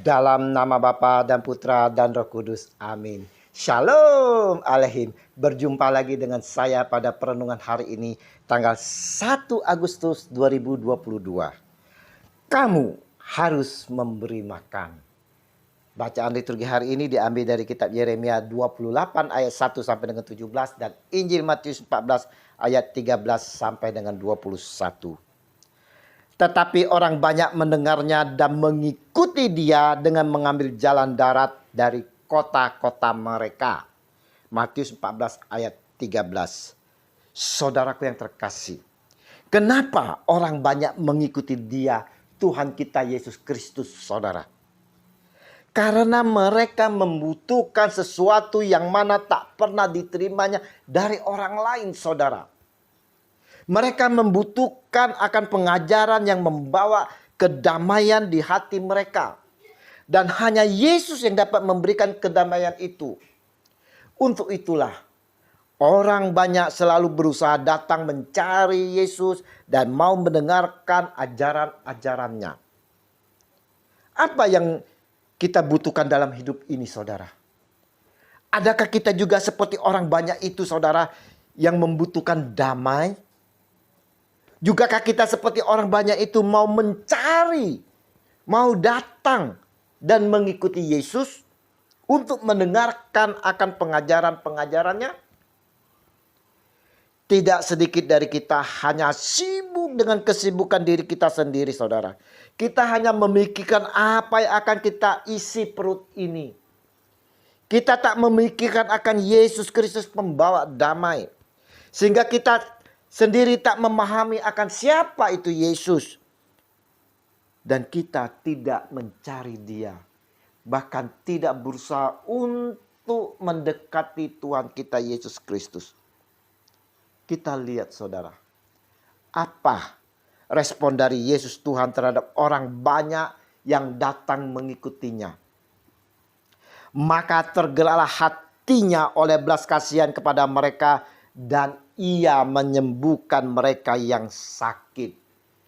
Dalam nama Bapa dan Putra dan Roh Kudus. Amin. Shalom Alehim. Berjumpa lagi dengan saya pada perenungan hari ini tanggal 1 Agustus 2022. Kamu harus memberi makan. Bacaan liturgi hari ini diambil dari kitab Yeremia 28 ayat 1 sampai dengan 17 dan Injil Matius 14 ayat 13 sampai dengan 21. Tetapi orang banyak mendengarnya dan mengikuti dia dengan mengambil jalan darat dari kota-kota mereka. Matius 14 ayat 13. Saudaraku yang terkasih, kenapa orang banyak mengikuti dia, Tuhan kita Yesus Kristus, saudara? Karena mereka membutuhkan sesuatu yang mana tak pernah diterimanya dari orang lain, saudara. Mereka membutuhkan akan pengajaran yang membawa kedamaian di hati mereka. Dan hanya Yesus yang dapat memberikan kedamaian itu. Untuk itulah orang banyak selalu berusaha datang mencari Yesus dan mau mendengarkan ajaran-ajarannya. Apa yang kita butuhkan dalam hidup ini, saudara? Adakah kita juga seperti orang banyak itu, saudara, yang membutuhkan damai? Jugakah kita seperti orang banyak itu mau mencari, mau datang dan mengikuti Yesus untuk mendengarkan akan pengajaran-pengajarannya? Tidak sedikit dari kita hanya sibuk dengan kesibukan diri kita sendiri, saudara. Kita hanya memikirkan apa yang akan kita isi perut ini. Kita tak memikirkan akan Yesus Kristus pembawa damai. Sehingga kita sendiri tak memahami akan siapa itu Yesus. Dan kita tidak mencari dia. Bahkan tidak berusaha untuk mendekati Tuhan kita Yesus Kristus. Kita lihat, saudara. Apa respon dari Yesus Tuhan terhadap orang banyak yang datang mengikutinya? Maka tergeraklah hatinya oleh belas kasihan kepada mereka dan ia menyembuhkan mereka yang sakit.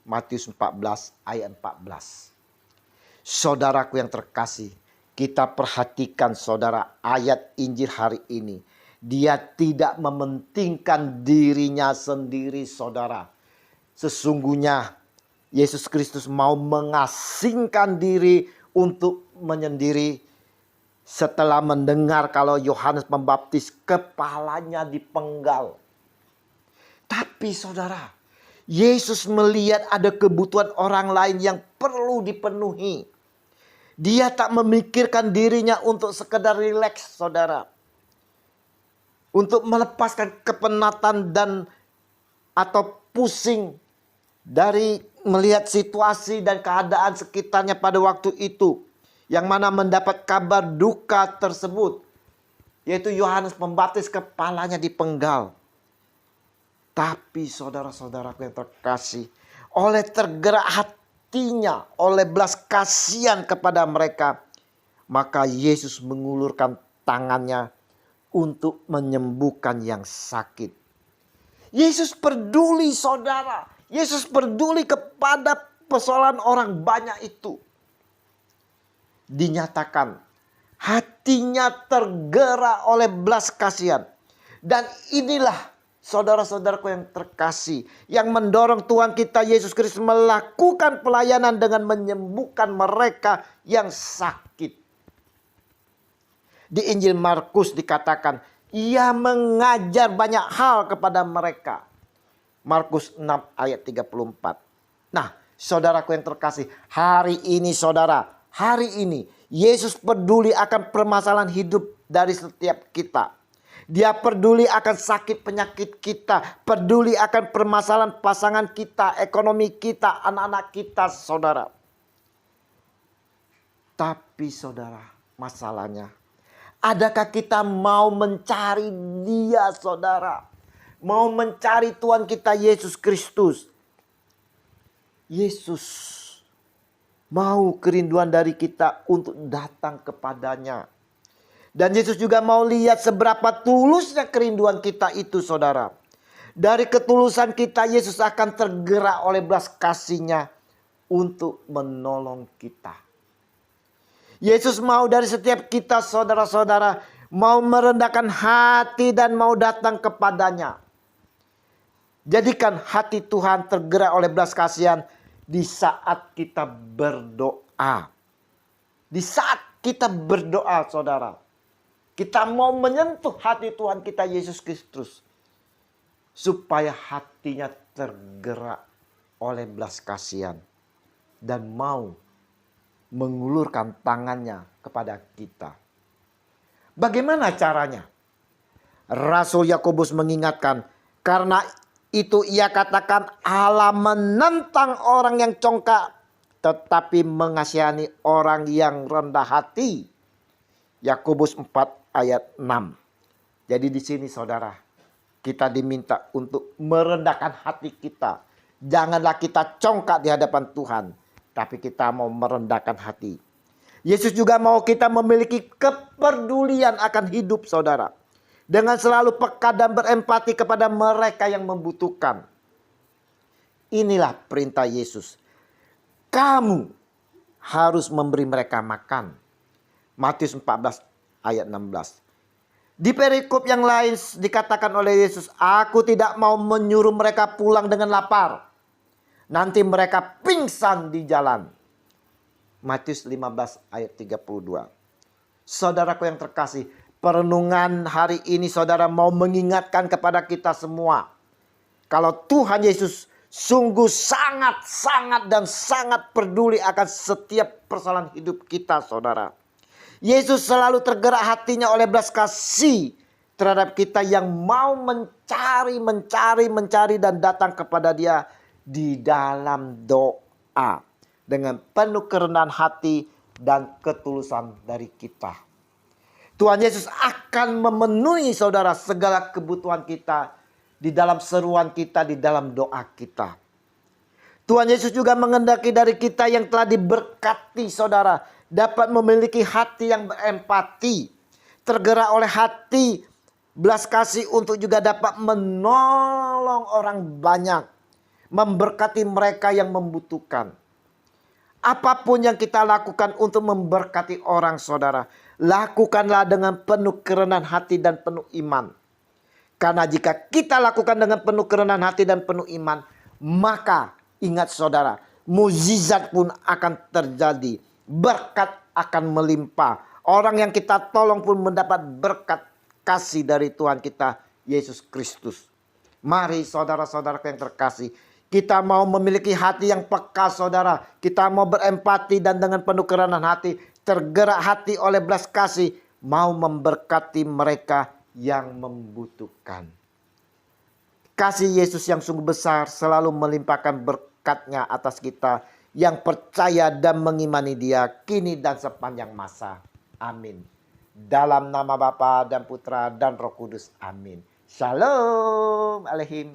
Matius 14 ayat 14. Saudaraku yang terkasih, kita perhatikan, saudara, ayat Injil hari ini. Dia tidak mementingkan dirinya sendiri, saudara. Sesungguhnya Yesus Kristus mau mengasingkan diri untuk menyendiri setelah mendengar kalau Yohanes Pembaptis kepalanya dipenggal. Tapi saudara, Yesus melihat ada kebutuhan orang lain yang perlu dipenuhi. Dia tak memikirkan dirinya untuk sekedar rileks, saudara. Untuk melepaskan kepenatan dan atau pusing dari melihat situasi dan keadaan sekitarnya pada waktu itu. Yang mana mendapat kabar duka tersebut. Yaitu Yohanes Pembaptis kepalanya dipenggal. Tapi saudara-saudaraku yang terkasih, oleh tergerak hatinya, oleh belas kasihan kepada mereka, maka Yesus mengulurkan tangannya untuk menyembuhkan yang sakit. Yesus peduli, saudara. Yesus peduli kepada persoalan orang banyak itu. Dinyatakan hatinya tergerak oleh belas kasihan. Dan inilah saudara-saudaraku yang terkasih, yang mendorong Tuhan kita Yesus Kristus melakukan pelayanan dengan menyembuhkan mereka yang sakit. Di Injil Markus dikatakan, ia mengajar banyak hal kepada mereka. Markus 6 ayat 34. Nah, saudaraku yang terkasih, hari ini saudara, hari ini Yesus peduli akan permasalahan hidup dari setiap kita. Dia peduli akan sakit penyakit kita. Peduli akan permasalahan pasangan kita, ekonomi kita, anak-anak kita, saudara. Tapi saudara, masalahnya, adakah kita mau mencari dia, saudara? Mau mencari Tuhan kita Yesus Kristus. Yesus mau kerinduan dari kita untuk datang kepadanya. Dan Yesus juga mau lihat seberapa tulusnya kerinduan kita itu, saudara. Dari ketulusan kita, Yesus akan tergerak oleh belas kasih-Nya untuk menolong kita. Yesus mau dari setiap kita saudara-saudara, mau merendahkan hati dan mau datang kepadanya. Jadikan hati Tuhan tergerak oleh belas kasihan di saat kita berdoa. Di saat kita berdoa saudara, kita mau menyentuh hati Tuhan kita Yesus Kristus. Supaya hatinya tergerak oleh belas kasihan. Dan mau mengulurkan tangannya kepada kita. Bagaimana caranya? Rasul Yakobus mengingatkan, karena itu ia katakan Allah menentang orang yang congkak, tetapi mengasihani orang yang rendah hati. Yakobus 4 ayat 6. Jadi di sini saudara, kita diminta untuk merendahkan hati kita. Janganlah kita congkak di hadapan Tuhan, tapi kita mau merendahkan hati. Yesus juga mau kita memiliki kepedulian akan hidup saudara. Dengan selalu peka dan berempati kepada mereka yang membutuhkan. Inilah perintah Yesus. Kamu harus memberi mereka makan. Matius 14 ayat 16. Di perikop yang lain dikatakan oleh Yesus, aku tidak mau menyuruh mereka pulang dengan lapar. Nanti mereka pingsan di jalan. Matius 15 ayat 32. Saudaraku yang terkasih, perenungan hari ini saudara mau mengingatkan kepada kita semua. Kalau Tuhan Yesus sungguh sangat dan sangat peduli akan setiap persoalan hidup kita saudara. Yesus selalu tergerak hatinya oleh belas kasih terhadap kita yang mau mencari dan datang kepada Dia di dalam doa dengan penuh kerendahan hati dan ketulusan dari kita. Tuhan Yesus akan memenuhi saudara segala kebutuhan kita di dalam seruan kita, di dalam doa kita. Tuhan Yesus juga mengendaki dari kita yang telah diberkati saudara, dapat memiliki hati yang berempati, tergerak oleh hati belas kasih untuk juga dapat menolong orang banyak, memberkati mereka yang membutuhkan. Apapun yang kita lakukan untuk memberkati orang saudara, lakukanlah dengan penuh kerendahan hati dan penuh iman. Karena jika kita lakukan dengan penuh kerendahan hati dan penuh iman, maka ingat saudara, mukjizat pun akan terjadi. Berkat akan melimpah. Orang yang kita tolong pun mendapat berkat kasih dari Tuhan kita Yesus Kristus. Mari saudara-saudara yang terkasih, kita mau memiliki hati yang peka saudara. Kita mau berempati dan dengan penuh kerendahan hati, tergerak hati oleh belas kasih, mau memberkati mereka yang membutuhkan. Kasih Yesus yang sungguh besar selalu melimpahkan berkat-Nya atas kita yang percaya dan mengimani Dia kini dan sepanjang masa. Amin. Dalam nama Bapa dan Putra dan Roh Kudus. Amin. Shalom alaikum.